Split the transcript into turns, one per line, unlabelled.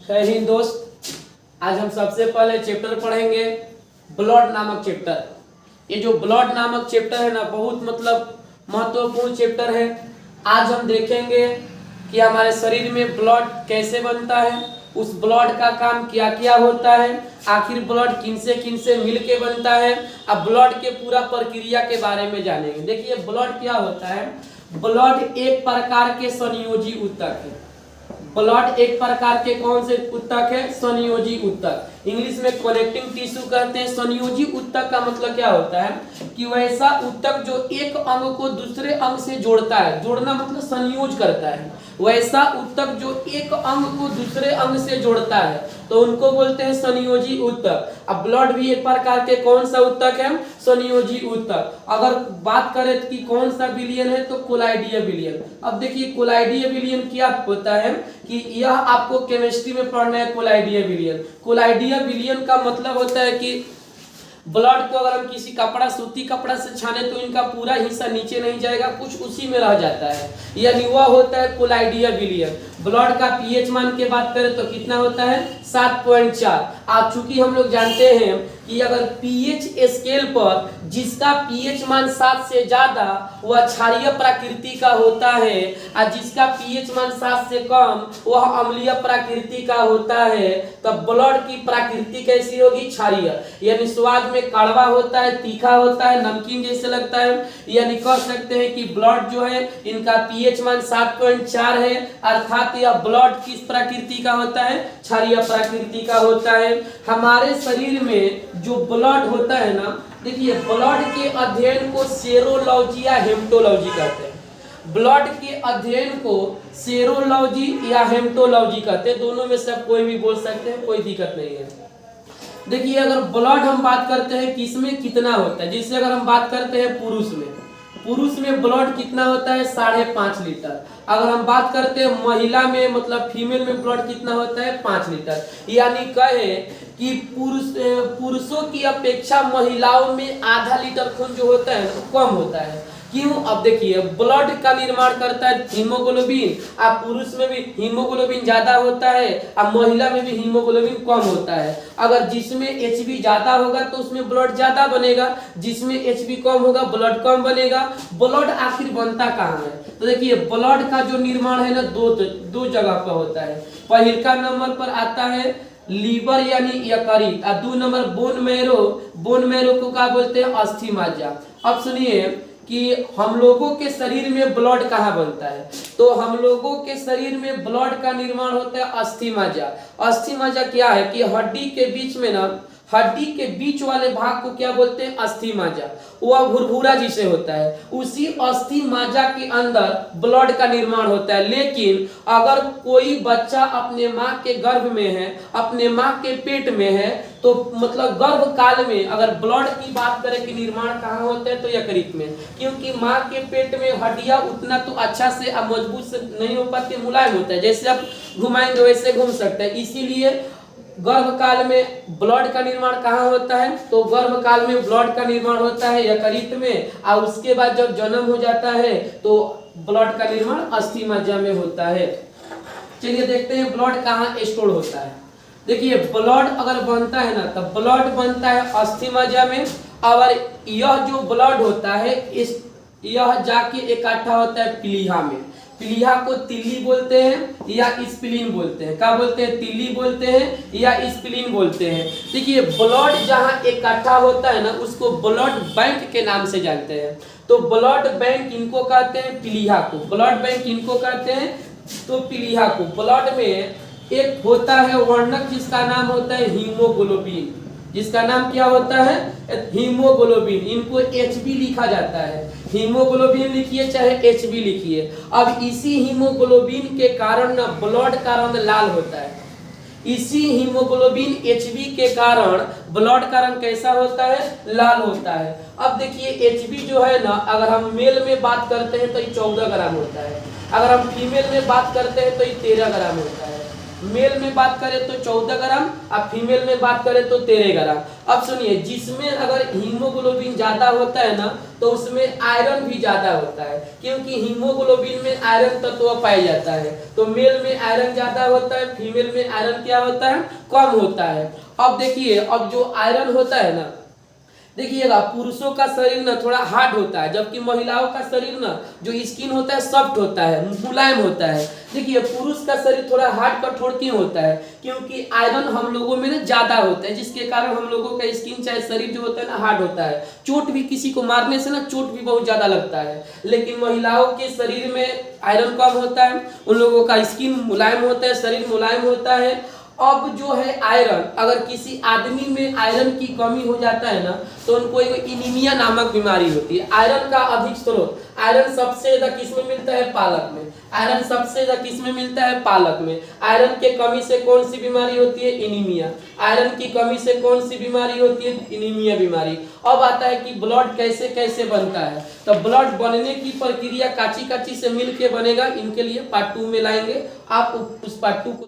जय हिंद दोस्त। आज हम सबसे पहले चैप्टर पढ़ेंगे ब्लड नामक चैप्टर। ये जो ब्लड नामक चैप्टर है ना, बहुत महत्वपूर्ण चैप्टर है। आज हम देखेंगे कि हमारे शरीर में ब्लड कैसे बनता है, उस ब्लड का काम क्या क्या होता है, आखिर ब्लड किन से मिल के बनता है। अब ब्लड के पूरा प्रक्रिया के बारे में जानेंगे। देखिए ब्लड क्या होता है। ब्लड एक प्रकार के संयोजी ऊतक है। ब्लड एक प्रकार के कौन से ऊतक है? संयोजी ऊतक। इंग्लिश में कनेक्टिंग टिश्यू कहते हैं। संयोजी ऊतक का मतलब क्या होता है कि वैसा ऊतक जो एक अंग को दूसरे अंग से जोड़ता है। जोड़ना मतलब संयोज करता है। वैसा ऊतक जो एक अंग को दूसरे अंग से जोड़ता है तो उनको बोलते हैं संयोजी ऊतक। अब ब्लड भी एक प्रकार के कौन सा ऊतक है? संयोजी ऊतक। अगर बात करें कि कौन सा विलियन है तो कोलाइडीय विलियन। अब देखिए कोलाइडीय विलियन क्या होता है कि यह आपको केमिस्ट्री में पढ़ना है। कोलाइडीय विलियन, कोलाइडीय विलियन का मतलब होता है कि ब्लड को अगर हम किसी कपड़ा, सूती कपड़ा से छाने तो इनका पूरा हिस्सा नीचे नहीं जाएगा, कुछ उसी में रह जाता है, यानी वह होता है कोलाइडीय विलियन। ब्लड का पीएच मान के बात करें तो कितना होता है? 7.4। आज चूंकि हम लोग जानते हैं कि अगर पीएच स्केल पर जिसका पीएच मान 7 से ज्यादा वह क्षारीय प्रकृति का होता है और जिसका पीएच मान 7 से कम वह अम्लीय प्रकृति का होता है, तब ब्लड की प्रकृति कैसी होगी? क्षारीय। यानी स्वाद में कड़वा होता है, तीखा होता है, नमकीन जैसे लगता है। यानी कह सकते हैं कि ब्लड जो है इनका पीएच मान 7.4 है, अर्थात यह ब्लड किस प्रकृति का होता है? क्षारीय प्रकृति का होता है। हमारे शरीर में जो ब्लड होता है ना, देखिए ब्लड के अध्ययन को सेरोलॉजी या हेमेटोलॉजी कहते हैं। ब्लड के अध्ययन को सेरोलॉजी या हेमेटोलॉजी कहते हैं। दोनों में से आप कोई भी बोल सकते हैं, कोई दिक्कत नहीं है। देखिए अगर ब्लड हम बात करते हैं किसमें कितना होता है, जिससे अगर हम बात करते हैं पुरुष में ब्लड कितना होता है? 5.5 लीटर। अगर हम बात करते हैं महिला में, मतलब फीमेल में ब्लड कितना होता है? 5 लीटर। यानी कहे कि पुरुषों की अपेक्षा महिलाओं में आधा लीटर खून जो होता है कम होता है। क्यों? अब देखिए ब्लड का निर्माण करता है हीमोग्लोबिन। अब पुरुष में भी हीमोग्लोबिन ज्यादा होता है, अब महिला में भी हीमोग्लोबिन कम होता है। अगर जिसमें एचबी ज्यादा होगा तो उसमें ब्लड ज्यादा बनेगा, जिसमें एचबी कम होगा ब्लड कम बनेगा। ब्लड आखिर बनता कहाँ है? तो देखिए ब्लड का जो निर्माण है ना, दो जगह पर होता है। पहला नंबर पर आता है लीवर यानी यकृत, और 2 नंबर बोन मैरो को क्या बोलते हैं? अस्थि मज्जा। अब सुनिए कि हम लोगों के शरीर में ब्लड कहाँ बनता है, तो हम लोगों के शरीर में ब्लड का निर्माण होता है अस्थि मज्जा। अस्थि मज्जा क्या है कि हड्डी के बीच में ना, हड्डी के बीच वाले भाग को क्या बोलते हैं? अस्थि मज्जा। वह भुरभुरा जिसे होता है, उसी अस्थि मज्जा के अंदर ब्लड का निर्माण होता है। लेकिन अगर कोई बच्चा अपने माँ के गर्भ में है, अपने माँ के पेट में है, तो मतलब गर्भ काल में अगर ब्लड की बात करें कि निर्माण कहाँ होता है तो यकृत में। क्योंकि माँ के पेट में हड्डियां उतना तो अच्छा से मजबूत से नहीं हो पाती, मुलायम होता है, जैसे आप घुमाएंगे वैसे घूम सकते हैं। इसीलिए गर्भ काल में ब्लड का निर्माण कहाँ होता है? तो गर्भ काल में ब्लड का निर्माण होता है यकृत में, और उसके बाद जब जन्म हो जाता है तो ब्लड का निर्माण अस्थि मज्जा में होता है। चलिए देखते हैं ब्लड कहाँ स्टोर होता है। देखिए ब्लड अगर बनता है ना, तो ब्लड बनता है अस्थि मज्जा में। और यह जो ब्लड होता है यह जाके इकट्ठा होता है प्लीहा में। प्लीहा को तिल्ली बोलते हैं या स्प्लीन बोलते हैं। क्या बोलते हैं? तिल्ली बोलते हैं या स्प्लीन बोलते हैं। देखिए ब्लड जहाँ इकट्ठा होता है ना, उसको ब्लड बैंक के नाम से जानते हैं। तो ब्लड बैंक इनको कहते हैं, प्लीहा को। ब्लड बैंक इनको कहते हैं तो प्लीहा को। ब्लड में एक होता है वर्णक जिसका नाम होता है हीमोग्लोबिन। जिसका नाम क्या होता है? हीमोग्लोबिन। इनको एचबी लिखा जाता है। हीमोग्लोबिन लिखिए चाहे एचबी लिखिए। अब इसी हीमोग्लोबिन के कारण ना ब्लड का रंग लाल होता है। इसी हीमोग्लोबिन एचबी के कारण ब्लड का रंग कैसा होता है? लाल होता है। अब देखिए एचबी जो है ना, अगर हम मेल में बात करते हैं तो ये 14 ग्राम होता है, अगर हम फीमेल में बात करते हैं तो ये 13 ग्राम होता है। मेल में बात करें तो 14 ग्राम और फीमेल में बात करें तो 13 ग्राम। अब सुनिए, जिसमें अगर हीमोग्लोबिन ज्यादा होता है ना तो उसमें आयरन भी ज्यादा होता है, क्योंकि हीमोग्लोबिन में आयरन तत्व पाया जाता है। तो मेल में आयरन ज्यादा होता है, फीमेल में आयरन क्या होता है, कम होता है। अब देखिए, अब जो आयरन होता है ना, देखिएगा पुरुषों का शरीर ना थोड़ा हार्ड होता है, जबकि महिलाओं का शरीर ना जो स्किन होता है सॉफ्ट होता है, मुलायम होता है। देखिए पुरुष का शरीर थोड़ा हार्ड कठोर क्यों होता है, क्योंकि आयरन हम लोगों में ना ज्यादा होता है, जिसके कारण हम लोगों का स्किन चाहे शरीर जो होता है ना हार्ड होता है। चोट भी किसी को मारने से ना चोट भी बहुत ज्यादा लगता है, लेकिन महिलाओं के शरीर में आयरन कम होता है, उन लोगों का स्किन मुलायम होता है, शरीर मुलायम होता है। अब जो है आयरन, अगर किसी आदमी में आयरन की कमी हो जाता है ना तो उनको एक इनीमिया नामक बीमारी होती है। आयरन का अधिक स्रोत, आयरन सबसे ज्यादा किस में मिलता है, पालक में। आयरन सबसे ज्यादा किस में मिलता है, पालक में। आयरन के कमी से कौन सी बीमारी होती है, इनीमिया। आयरन की कमी से कौन सी बीमारी होती है, इनीमिया बीमारी। अब आता है कि ब्लड कैसे कैसे बनता है। तो ब्लड बनने की प्रक्रिया काची काची से मिलके बनेगा, इनके लिए पार्ट 2 में लाएंगे। आप उस पार्ट 2 को